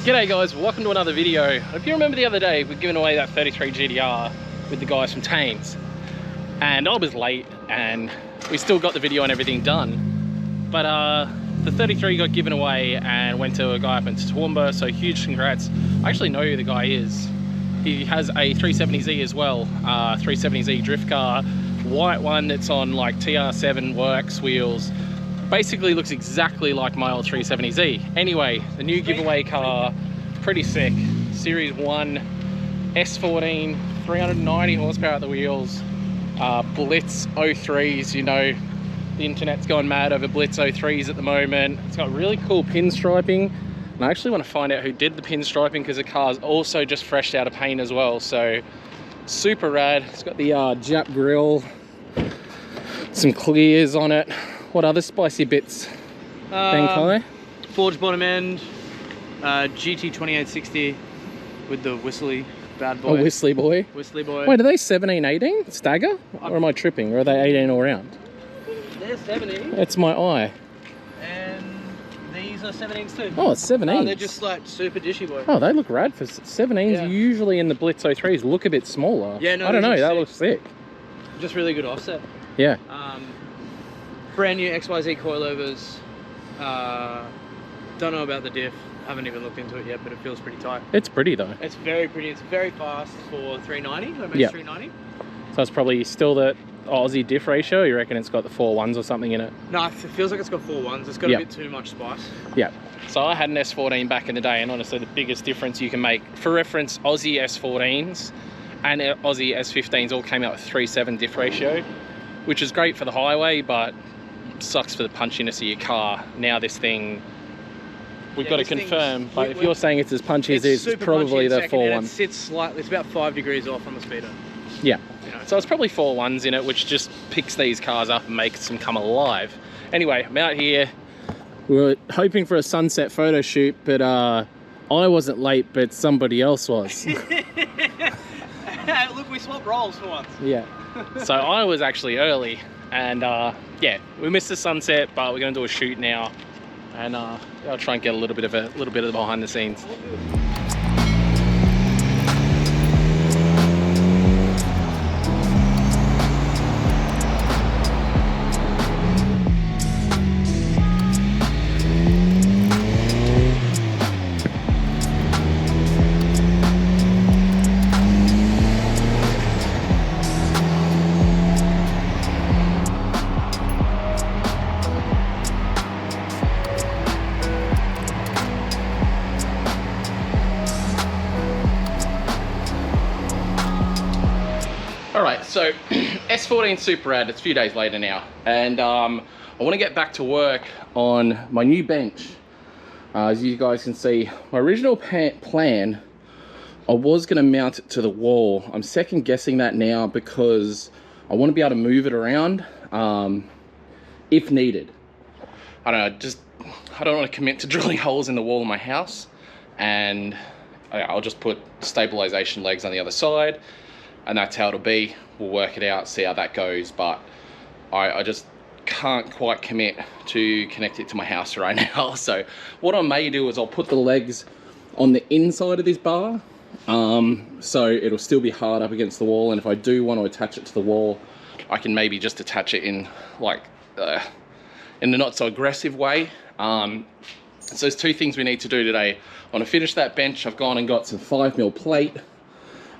G'day guys, welcome to another video. If you remember the other day, we're giving away that 33 GTR with the guys from Thames. And I was late and we still got the video and everything done. But the 33 got given away and went to a guy up in Toowoomba, so huge congrats. I actually know who the guy is. He has a 370Z as well, 370Z drift car, white one that's on like TR7 works wheels. Basically looks exactly like my old 370Z. Anyway, the new giveaway car, pretty sick. Series 1 S14, 390 horsepower at the wheels, Blitz 03s. You know, the internet's gone mad over Blitz 03s at the moment. It's got really cool pinstriping, and I actually want to find out who did the pinstriping because the car's also just fresh out of paint as well. So super rad. It's got the Jap grille, some clears on it. What other spicy bits, Bankai? Forged bottom end, GT 2860 with the whistly bad boy. Oh, whistly boy. Whistly boy. Wait, are they 17, 18 stagger? Or am I tripping? Or are they 18 all round? They're 17. That's my eye. And these are 17s too. Oh, it's 17s. Oh, they're just like super dishy boy. Oh, they look rad for 17s. Yeah. Usually in the Blitz 03s look a bit smaller. Yeah, no, I don't know, that sick. looks sick. Just really good offset. Yeah. Brand new XYZ coilovers. Don't know about the diff. Haven't even looked into it yet, but it feels pretty tight. It's pretty though. It's very pretty. It's very fast for 390. So it makes Yep. 390. So it's probably still the Aussie diff ratio. You reckon it's got the 4.1s or something in it? No, it feels like it's got 4.1s. It's got Yep. a bit too much spice. Yeah. So I had an S14 back in the day, and honestly the biggest difference you can make, for reference, Aussie S14s and Aussie S15s all came out with 3.7 diff ratio, which is great for the highway, but sucks for the punchiness of your car. Now this thing, we've got to confirm, but if you're saying it's as punchy as this, it's probably the 4.1. It sits slightly, it's about 5 degrees off on the speedo. Yeah. You know. So it's probably 4.1s in it, which just picks these cars up and makes them come alive. Anyway, I'm out here. We were hoping for a sunset photo shoot, but I wasn't late, but somebody else was. Look, we swapped roles for once. Yeah. So I was actually early, and yeah, we missed the sunset, but we're going to do a shoot now, and I'll try and get a little bit of the behind the scenes. Alright, so S14 super rad. It's a few days later now, and I want to get back to work on my new bench. As you guys can see, my original plan, I was going to mount it to the wall. I'm second guessing that now because I want to be able to move it around if needed. I don't know, I don't want to commit to drilling holes in the wall of my house, and I'll just put stabilization legs on the other side, and that's how it'll be. We'll work it out, see how that goes, but I just can't quite commit to connect it to my house right now. So what I may do is I'll put the legs on the inside of this bar, so it'll still be hard up against the wall, and if I do want to attach it to the wall, I can maybe just attach it in like in a not so aggressive way. So there's two things we need to do today. I want to finish that bench. I've gone and got some 5mm plate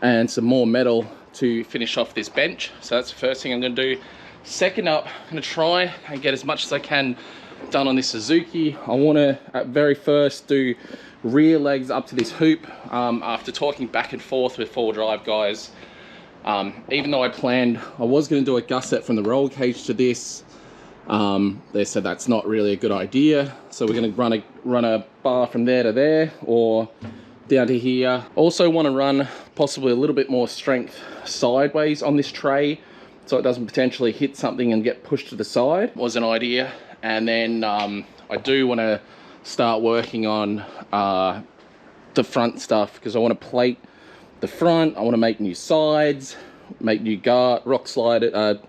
and some more metal to finish off this bench. So that's the first thing I'm going to do. Second up, I'm going to try and get as much as I can done on this Suzuki. I want to at very first do rear legs up to this hoop. After talking back and forth with 4Drive guys, even though I was going to do a gusset from the roll cage to this, they said that's not really a good idea. So we're going to run a bar from there to there, or down to here. Also want to run possibly a little bit more strength sideways on this tray, so it doesn't potentially hit something and get pushed to the side, was an idea. And then I do want to start working on the front stuff, because I want to plate the front. I want to make new sides, make new rock sliders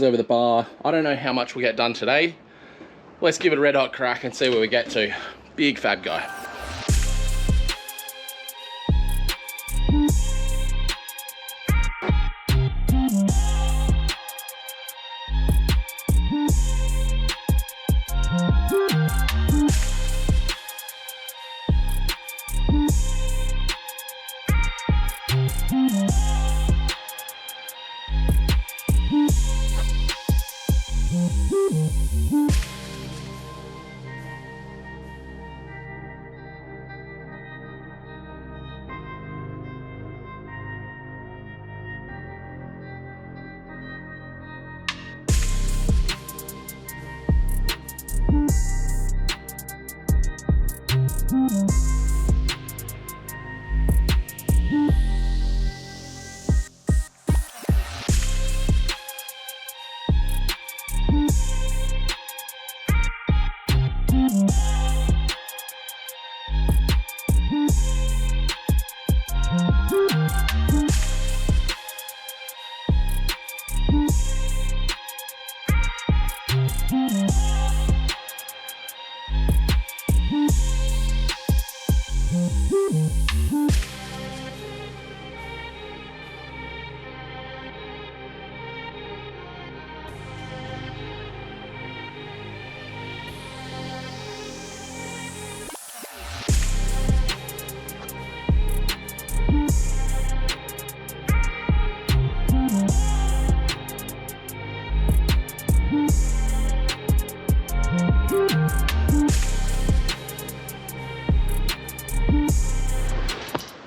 over the bar. I don't know how much we'll get done today. Let's give it a red hot crack and see where we get to. Big fab guy.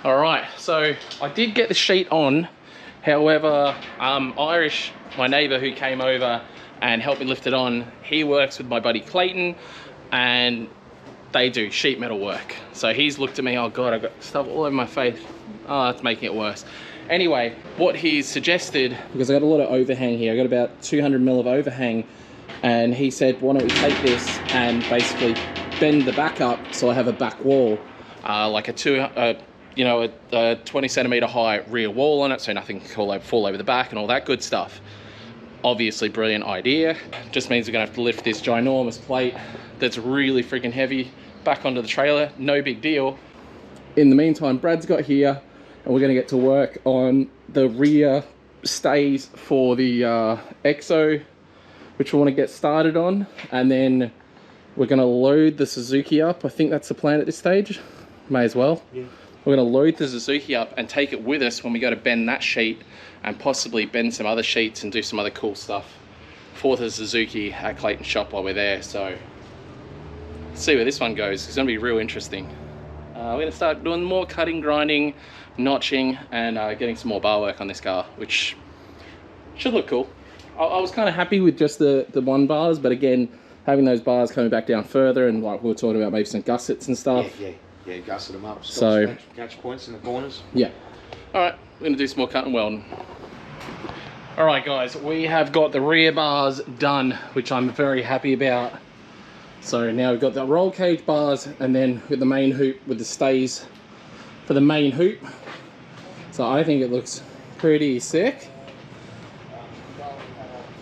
All right, so I did get the sheet on. However, Irish, my neighbor who came over and helped me lift it on, he works with my buddy Clayton, and they do sheet metal work. So he's looked at me, oh God, I've got stuff all over my face. Oh, that's making it worse. Anyway, what he's suggested, because I got a lot of overhang here, I got about 200 mil of overhang, and he said, why don't we take this and basically bend the back up so I have a back wall, like a 20 centimeter high rear wall on it, so nothing can fall over the back and all that good stuff. Obviously, brilliant idea. Just means we're gonna have to lift this ginormous plate that's really freaking heavy back onto the trailer. No big deal. In the meantime, Brad's got here, and we're gonna get to work on the rear stays for the EXO, which we want to get started on, and then we're gonna load the Suzuki up. I think that's the plan at this stage. May as well. Yeah. We're gonna load the Suzuki up and take it with us when we go to bend that sheet, and possibly bend some other sheets and do some other cool stuff for the Suzuki at Clayton's shop while we're there. So let's see where this one goes. It's gonna be real interesting. We're gonna start doing more cutting, grinding, notching, and getting some more bar work on this car, which should look cool. I was kind of happy with just the one bars, but again, having those bars coming back down further, and like we were talking about, maybe some gussets and stuff. Yeah, gusset them up. So catch points in the corners. Yeah. All right, we're gonna do some more cutting welding. All right, guys, we have got the rear bars done, which I'm very happy about. So now we've got the roll cage bars, and then with the main hoop with the stays for the main hoop. So I think it looks pretty sick. I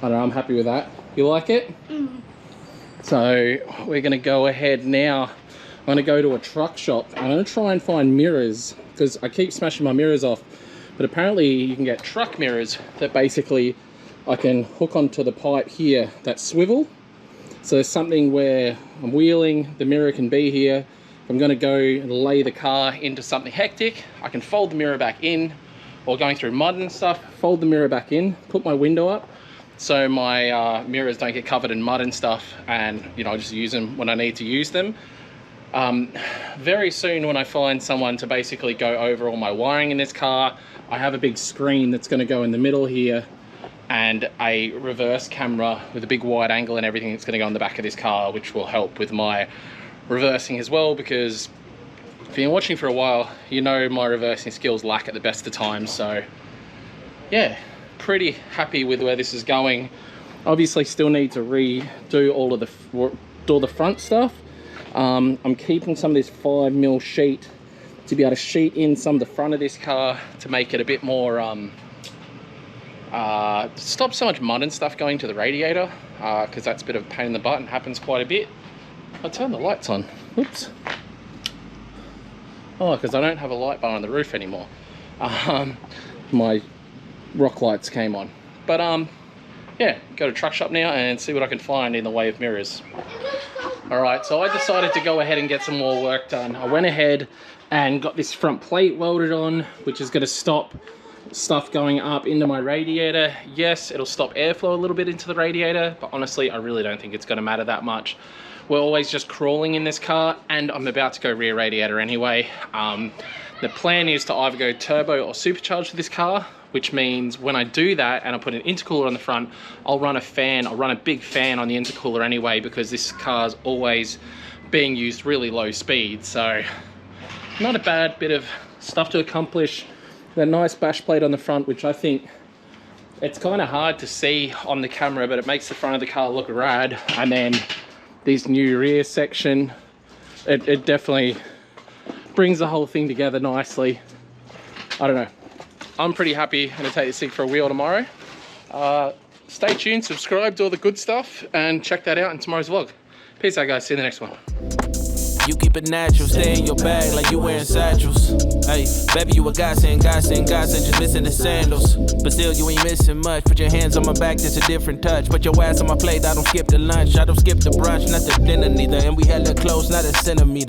don't know, I'm happy with that. You like it? Mm. So we're gonna go ahead now. I'm gonna go to a truck shop. I'm gonna try and find mirrors, because I keep smashing my mirrors off. But apparently you can get truck mirrors that basically I can hook onto the pipe here that swivel. So there's something where I'm wheeling, the mirror can be here. If I'm gonna go and lay the car into something hectic, I can fold the mirror back in, or going through mud and stuff, fold the mirror back in, put my window up, so my mirrors don't get covered in mud and stuff, and you know, I just use them when I need to use them. Very soon, when I find someone to basically go over all my wiring in this car, I have a big screen that's going to go in the middle here, and a reverse camera with a big wide angle and everything that's going to go on the back of this car, which will help with my reversing as well, because if you've been watching for a while, you know my reversing skills lack at the best of times. So yeah, pretty happy with where this is going. Obviously still need to redo all of the front stuff. I'm keeping some of this 5mm sheet to be able to sheet in some of the front of this car to make it a bit more stop so much mud and stuff going to the radiator, because that's a bit of a pain in the butt and happens quite a bit. I'll turn the lights on. Oops. Oh, because I don't have a light bar on the roof anymore. My rock lights came on. But yeah, go to truck shop now and see what I can find in the way of mirrors. All right, so I decided to go ahead and get some more work done. I went ahead and got this front plate welded on, which is going to stop stuff going up into my radiator. Yes, it'll stop airflow a little bit into the radiator, but honestly, I really don't think it's going to matter that much. We're always just crawling in this car, and I'm about to go rear radiator anyway. The plan is to either go turbo or supercharged for this car, which means when I do that and I put an intercooler on the front, I'll run a fan. I'll run a big fan on the intercooler anyway, because this car's always being used really low speed. So not a bad bit of stuff to accomplish. That nice bash plate on the front, which I think it's kind of hard to see on the camera, but it makes the front of the car look rad. And then this new rear section, it definitely brings the whole thing together nicely. I don't know, I'm pretty happy. I'm gonna take this thing for a wheel tomorrow. Stay tuned, subscribe, do all the good stuff, and check that out in tomorrow's vlog. Peace out, guys. See you in the next one. You keep it natural, stay in your bag like you wearing satchels. Hey, baby, you a godsend, just missing the sandals. But still, you ain't missing much. Put your hands on my back, that's a different touch. Put your ass on my plate, I don't skip the lunch. I don't skip the brunch, not the dinner neither. And we hella close, not a centimeter.